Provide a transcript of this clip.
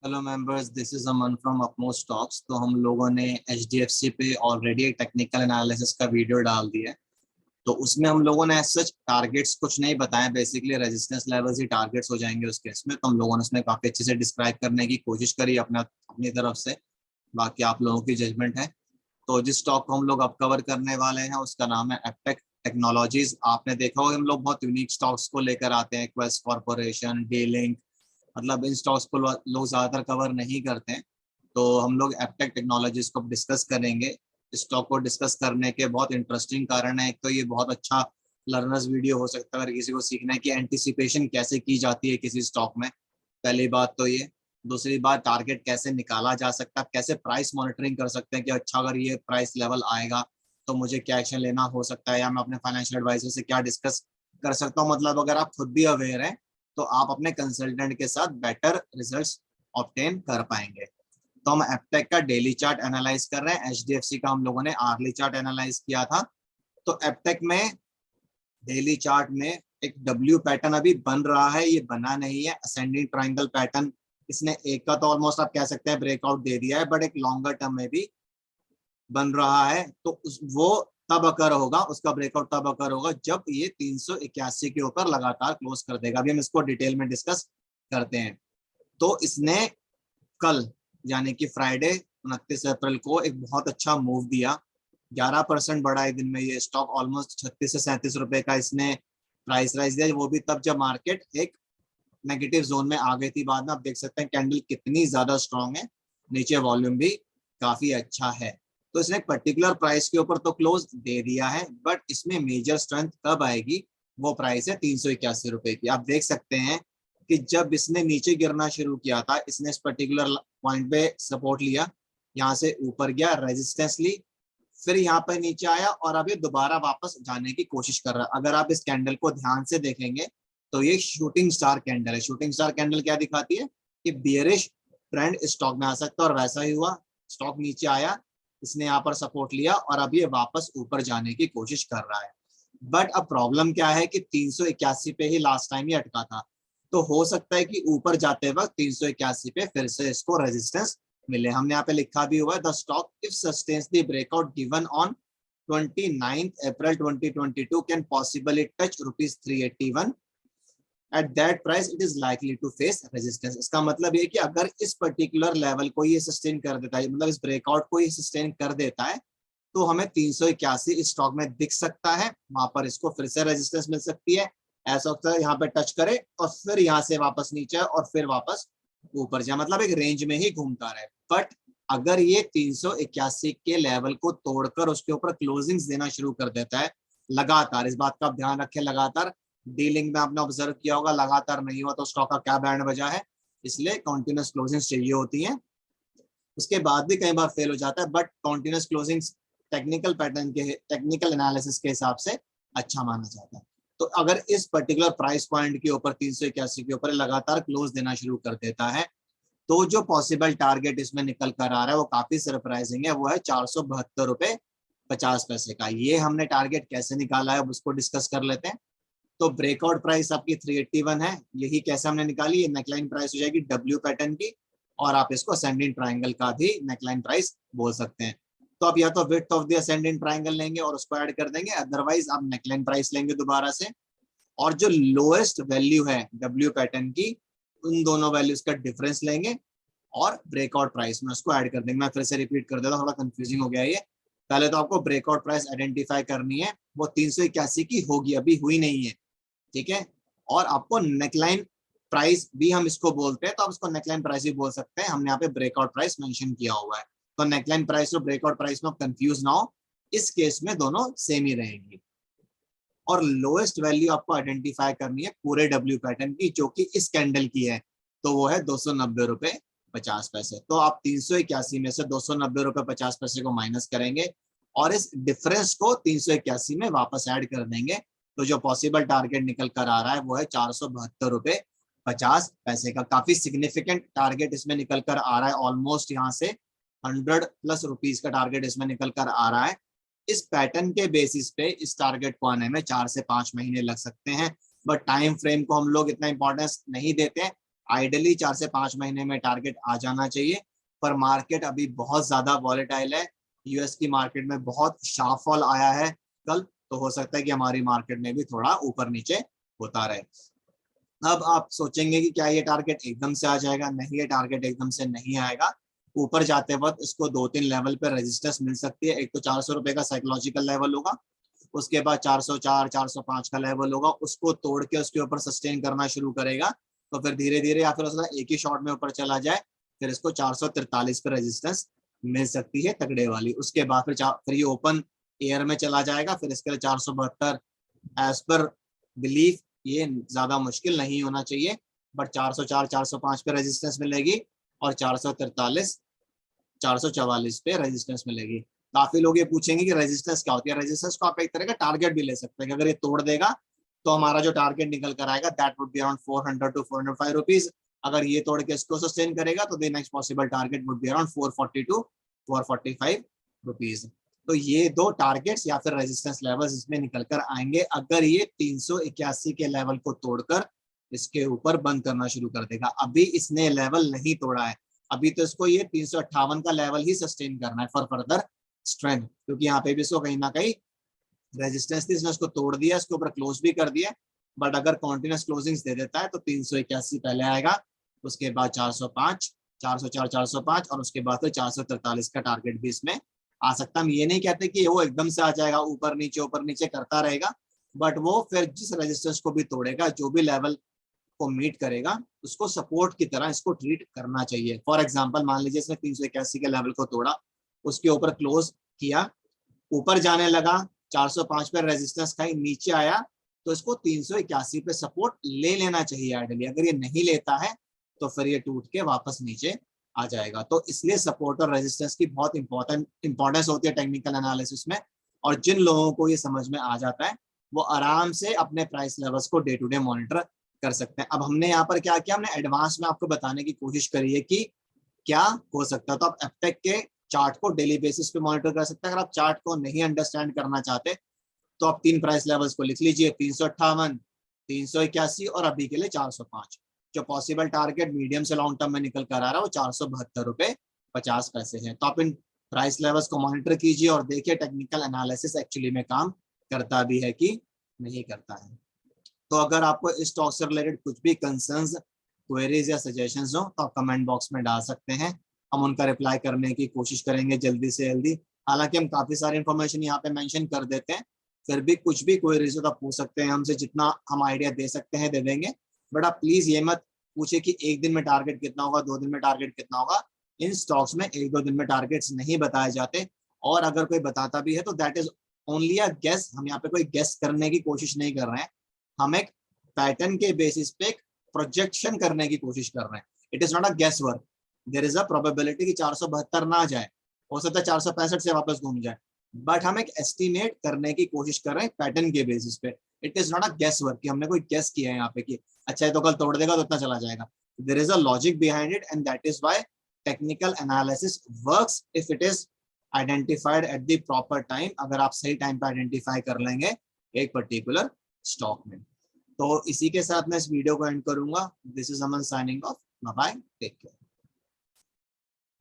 Hello members, this is Aman from upmost stocks. तो हम लोगों ने एचडीएफसी पे ऑलरेडी एक टेक्निकल एनालिसिस का वीडियो डाल दिया है। तो उसमें हम लोगों ने सच टारगेट्स कुछ नहीं बताए, बेसिकली रेजिस्टेंस लेवल्स ही टारगेट्स हो जाएंगे उस केस में। तो हम लोगों ने उसमें काफी अच्छे से डिस्क्राइब करने की कोशिश करी अपनी तरफ से। बाकी आप लोगों की जजमेंट है। तो जिस स्टॉक को हम लोग अब कवर करने वाले हैं उसका नाम है एप्टेक टेक्नोलॉजीज। आपने देखा होगा हम लोग बहुत यूनिक स्टॉक्स को लेकर आते हैं, क्वेस्ट कॉर्पोरेशन, डी-लिंक, मतलब इन स्टॉक्स को लोग ज्यादातर कवर नहीं करते हैं। तो हम लोग एप्टेक टेक्नोलॉजीज को डिस्कस करेंगे। स्टॉक को डिस्कस करने के बहुत इंटरेस्टिंग कारण है। एक तो ये बहुत अच्छा लर्नर्स वीडियो हो सकता है अगर किसी को सीखना है कि एंटिसिपेशन कैसे की जाती है किसी स्टॉक में। पहली बात तो ये। दूसरी बात, टारगेट कैसे निकाला जा सकता है, कैसे प्राइस मॉनिटरिंग कर सकते हैं कि अच्छा अगर ये प्राइस लेवल आएगा तो मुझे क्या एक्शन लेना हो सकता है, या मैं अपने फाइनेंशियल एडवाइजर से क्या डिस्कस कर सकता हूँ। मतलब अगर आप खुद भी अवेयर हैं तो आप अपने कंसल्टेंट के साथ बेटर रिजल्ट्स ऑब्टेन कर पाएंगे। तो हम एप्टेक का डेली चार्ट एनालाइज कर रहे हैं। एचडीएफसी का हम लोगों ने आर्ली चार्ट एनालाइज किया था। तो एप्टेक में डेली चार्ट में एक डब्ल्यू पैटर्न अभी बन रहा है, ये बना नहीं है असेंडिंग ट्राइंगल पैटर्न। इसने एक का तो ऑलमोस्ट आप कह सकते हैं ब्रेकआउट दे दिया है, बट एक लॉन्गर टर्म में भी बन रहा है। तो वो तब अकर होगा, उसका ब्रेकआउट तब अकर होगा जब ये 381 के ऊपर लगातार क्लोज कर देगा। अभी हम इसको डिटेल में डिस्कस करते हैं। तो इसने कल यानी कि फ्राइडे 29 अप्रैल को एक बहुत अच्छा मूव दिया। 11% बढ़ा है दिन में ये स्टॉक। ऑलमोस्ट 36 से 37 रुपए का इसने प्राइस राइज दिया, वो भी तब जब मार्केट एक नेगेटिव जोन में आ गई थी। बाद में आप देख सकते हैं कैंडल कितनी ज्यादा स्ट्रांग है, नीचे वॉल्यूम भी काफी अच्छा है। तो इसने पर्टिकुलर प्राइस के ऊपर तो क्लोज दे दिया है, बट इसमें मेजर स्ट्रेंथ कब आएगी, वो प्राइस है 381 रुपए की। आप देख सकते हैं कि जब इसने नीचे गिरना शुरू किया था, इसने इस पर्टिकुलर पॉइंट पे सपोर्ट लिया, यहाँ से ऊपर गया, रेजिस्टेंस ली, फिर यहाँ पर नीचे आया और अब ये दोबारा वापस जाने की कोशिश कर रहा है। अगर आप इस कैंडल को ध्यान से देखेंगे तो ये शूटिंग स्टार कैंडल है। शूटिंग स्टार कैंडल क्या दिखाती है कि बियरिश ट्रेंड स्टॉक में आ सकता है, और वैसा ही हुआ। स्टॉक नीचे आया, इसने यहाँ पर सपोर्ट लिया और अब ये वापस ऊपर जाने की कोशिश कर रहा है। बट अब प्रॉब्लम क्या है कि 381 पे ही लास्ट टाइम ये अटका था। तो हो सकता है कि ऊपर जाते वक्त 381 पे फिर से इसको रेजिस्टेंस मिले। हमने यहाँ पे लिखा भी हुआ है, the stock if sustains the breakout given on 29 April 2022 can possibly touch ₹381 at that price it is likely to face resistance. इसका मतलब ये कि अगर इस पर्टिकुलर लेवल को ये सस्टेन कर देता है, मतलब इस ब्रेकआउट को ये सस्टेन कर देता है, तो हमें 381 इस स्टॉक में दिख सकता है। वहां पर इसको फिर से रेजिस्टेंस मिल सकती है। ऐसा होता है यहाँ पे टच करे और फिर यहाँ से वापस नीचे और फिर वापस ऊपर जाए, मतलब एक रेंज में ही घूमता रहे। बट अगर ये 381 के लेवल को तोड़कर उसके ऊपर क्लोजिंग्स देना शुरू कर देता है लगातार, इस बात का आप ध्यान रखें, लगातार डीलिंग में आपने ऑब्जर्व किया होगा लगातार नहीं हुआ तो स्टॉक का क्या बैंड बजा है, इसलिए कॉन्टिन्यूस क्लोजिंग्स चाहिए होती हैं। उसके बाद भी कई बार फेल हो जाता है, but continuous closings technical pattern के, टेक्निकल एनालिसिस के हिसाब से अच्छा माना जाता है। तो अगर इस पर्टिकुलर प्राइस पॉइंट के ऊपर 381 के ऊपर लगातार क्लोज देना शुरू कर देता है, तो जो पॉसिबल टारगेट इसमें निकल कर आ रहा है वो काफी सरप्राइजिंग है। वो है 472.50 रुपए का। ये हमने टारगेट कैसे निकाला है अब उसको डिस्कस कर लेते हैं। तो ब्रेकआउट प्राइस आपकी 381 है। यही कैसे हमने निकाली, ये नेकलाइन प्राइस हो जाएगी डब्ल्यू पैटर्न की, और आप इसको असेंडिंग ट्राइंगल का भी नेकलाइन प्राइस बोल सकते हैं। तो आप या तो width of the ascending triangle लेंगे और उसको ऐड कर देंगे, अदरवाइज आप नेकलाइन प्राइस लेंगे दोबारा से, और जो लोएस्ट वैल्यू है डब्ल्यू पैटर्न की, उन दोनों वैल्यूज का डिफरेंस लेंगे और ब्रेकआउट प्राइस में उसको ऐड कर देंगे। मैं फिर से रिपीट कर देता हूँ, थोड़ा कंफ्यूजिंग हो गया ये। पहले तो आपको ब्रेकआउट प्राइस आइडेंटिफाई करनी है, वो 381 की होगी, अभी हुई नहीं है, ठीक है। और आपको नेकलाइन प्राइस भी हम इसको बोलते हैं, तो आप इसको नेकलाइन प्राइस भी बोल सकते हैं। हमने यहाँ पे ब्रेकआउट प्राइस मेंशन किया हुआ है। तो नेकलाइन प्राइस और ब्रेकआउट प्राइस में कंफ्यूज ना हो, इस केस में दोनों सेम ही रहेंगी। और लोएस्ट वैल्यू आपको आइडेंटिफाई करनी है पूरे डब्ल्यू पैटर्न की, जो कि इस कैंडल की है, तो वो है 290.50 रुपए। तो आप 381 में से 290.50 रुपए को माइनस करेंगे और इस डिफरेंस को 381 में वापस ऐड कर देंगे। तो जो पॉसिबल टारगेट निकल कर आ रहा है वो है 472.50 का। काफी सिग्निफिकेंट टारगेट इसमें निकल कर आ रहा है। ऑलमोस्ट यहाँ से 100+ रुपीज का टारगेट इसमें निकल कर आ रहा है। इस पैटर्न के बेसिस पे इस टारगेट को आने में 4 से 5 महीने लग सकते हैं, बट टाइम फ्रेम को हम लोग इतना इंपॉर्टेंस नहीं देते हैं। आइडियली 4 से 5 महीने में टारगेट आ जाना चाहिए, पर मार्केट अभी बहुत ज्यादा वॉलेटाइल है। यूएस की मार्केट में बहुत शार्प फॉल आया है कल, तो हो सकता है कि हमारी मार्केट में भी थोड़ा ऊपर नीचे होता रहे। अब आप सोचेंगे कि क्या ये टारगेट एकदम से आ जाएगा? नहीं, ये टारगेट एकदम से नहीं आएगा। ऊपर जाते वक्त इसको 2-3 लेवल पर रेजिस्टेंस मिल सकती है। एक तो 400 रुपए का साइकोलॉजिकल लेवल होगा, उसके बाद 404 405 का लेवल होगा, उसको तोड़ के उसके ऊपर सस्टेन करना शुरू करेगा, तो फिर धीरे धीरे या फिर उसका एक ही शॉट में ऊपर चला जाए, फिर इसको 443 पर रेजिस्टेंस मिल सकती है तगड़े वाली। उसके बाद फिर ये ओपन एयर में चला जाएगा, फिर इसके लिए 472 एज पर बिलीफ ये ज्यादा मुश्किल नहीं होना चाहिए, बट 404 405 पे रेजिस्टेंस मिलेगी और 443 444 पे रेजिस्टेंस मिलेगी। काफी लोग ये पूछेंगे कि रेजिस्टेंस क्या होती है। रेजिस्टेंस को आप एक तरह का टारगेट भी ले सकते हैं कि अगर ये तोड़ देगा तो हमारा जो टारगेट निकल कर आएगा that would be around 400 to 405 rupees. अगर ये तोड़ के इसको सस्टेन करेगा तो the next possible target would be around 440 to 445 rupees. तो ये दो टारगेट्स या फिर रेजिस्टेंस लेवल्स इसमें निकल कर आएंगे अगर ये 381 के लेवल को तोड़कर इसके ऊपर बंद करना शुरू कर देगा। अभी इसने लेवल नहीं तोड़ा है, अभी तो इसको ये 358 का लेवल ही सस्टेन करना है फॉर फर्दर स्ट्रेंथ, क्योंकि यहाँ पे भी इसको कहीं ना कहीं रेजिस्टेंस थी, इसने उसको तोड़ दिया, इसके ऊपर क्लोज भी कर दिया। बट अगर कॉन्टिन्यूस क्लोजिंग्स दे देता है तो 381 पहले आएगा, उसके बाद 405 404 405 और उसके बाद फिर 443 का टारगेट भी इसमें आ सकता है। हम ये नहीं कहते कि वो एकदम से आ जाएगा, ऊपर नीचे करता रहेगा, बट वो फिर जिस रेजिस्टेंस को भी तोड़ेगा, जो भी लेवल को मीट करेगा, उसको सपोर्ट की तरह इसको ट्रीट करना चाहिए। फॉर एग्जांपल मान लीजिए इसने 381 के लेवल को तोड़ा, उसके ऊपर क्लोज किया, ऊपर जाने लगा, 405 पे रेजिस्टेंस खाई, नीचे आया, तो इसको 381 पे सपोर्ट ले लेना चाहिए आइडियली। अगर ये नहीं लेता है तो फिर ये टूट के वापस नीचे आ जाएगा। तो इसलिए सपोर्ट और रेजिस्टेंस की बहुत इंपॉर्टेंस होती है टेक्निकल एनालिसिस में, और जिन लोगों को ये समझ में आ जाता है वो आराम से अपने प्राइस लेवल्स को डे टू डे मॉनिटर कर सकते हैं। अब हमने यहाँ पर क्या किया, हमने एडवांस में आपको बताने की कोशिश करी है कि क्या हो सकता है। तो आप एपटेक के चार्ट को डेली बेसिस पे मॉनिटर कर सकते हैं। अगर आप चार्ट को नहीं अंडरस्टैंड करना चाहते तो आप 3 प्राइस लेवल्स को लिख लीजिए, 358 381 और अभी के लिए 405। जो पॉसिबल टारगेट मीडियम से लॉन्ग टर्म में निकल कर आ रहा है वो 472.50 रुपए है। तो आप इन प्राइस लेवल्स को मॉनिटर कीजिए और देखिए टेक्निकल एनालिसिस एक्चुअली में काम करता भी है कि नहीं करता है। तो अगर आपको इस स्टॉक से रिलेटेड कुछ भी कंसर्न्स, क्वेरीज या सजेशंस हो तो आप कमेंट बॉक्स में डाल सकते हैं, हम उनका रिप्लाई करने की कोशिश करेंगे जल्दी से जल्दी। हालांकि हम काफी सारी इन्फॉर्मेशन यहाँ पे मेंशन कर देते हैं, फिर भी कुछ भी क्वेरीज हो तो आप पूछ सकते हैं हमसे, जितना हम आइडिया दे सकते हैं दे देंगे। बट आप प्लीज ये मत पूछे कि एक दिन में टारगेट कितना होगा, 2 दिन में टारगेट कितना होगा। इन स्टॉक्स में 1-2 दिन में टारगेट्स नहीं बताए जाते, और अगर कोई बताता भी है तो that is only a guess. हम यहाँ पे कोई गेस करने की कोशिश नहीं कर रहे हैं, हम एक पैटर्न के बेसिस पे एक प्रोजेक्शन करने की कोशिश कर रहे हैं। It is not a guess work. There is a probability कि 472 ना जाए, हो सकता है 465 से वापस घूम जाए, बट हम एक एस्टिमेट करने की कोशिश कर रहे हैं पैटर्न के बेसिस पे। It is not a guess work कि हमने कोई गेस किया है यहाँ पे कि अच्छा है तो कल तोड़ देगा तो इतना चला जाएगा। There is a logic behind it and that is why technical analysis works if it is identified at the proper time. अगर आप सही टाइम पे आइडेंटिफाई कर लेंगे एक पर्टिकुलर स्टॉक में। तो इसी के साथ मैं इस वीडियो को एंड करूंगा। This is Aman signing off, bye bye, take care.